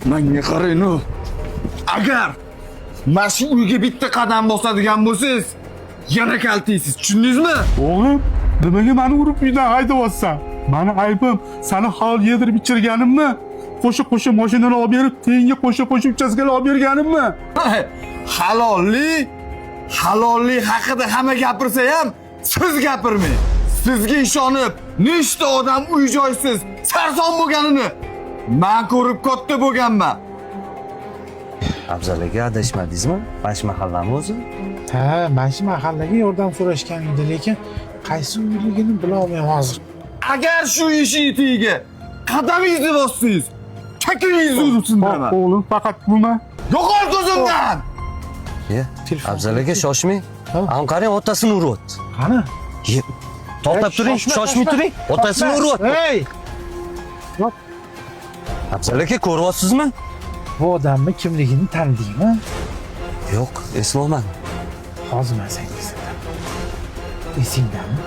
Menga qarang, agar mana shu uyga bitta qadam bosadigan bo'lsangiz, yana kaltaysiz, tushundingizmi? Oğlum, nimaga meni urib uydan haydayapsan? Meni aybim seni hal yedirib ichirganimmi? Qo'sha mashinani olib berib, tenga qo'sha uchastkaga olib berganimmi? Halollik haqida hamma gapirsa ham, siz gapirmang. Sizga ishonib, nechta odam uy-joysiz, sarson bo'lganini men ko'rib katta bo'lganman. Afzal aka adashmadingizmi? Bash mahallami o'zi? Ha, mana shu mahallaga yordam so'rashgan edi, lekin qaysi uyligini bilolmayman hozir. Agar shu ish itiga qadamingizni bossangiz, chakringizni ursin deyman. Oğlum, faqat buma. Yo'qol ko'zimdan! Afzal aka shoshmang. Ham qarang, otasini uryapti. Qani? To'xtab turing, shoshmay turing. Otasini uryapti. Hey! Afzal aka ko'ryapsizmi? Bu odamni kimligini tanidingmi? Yo'q, eslolmadim. Hozir men senga esingdami?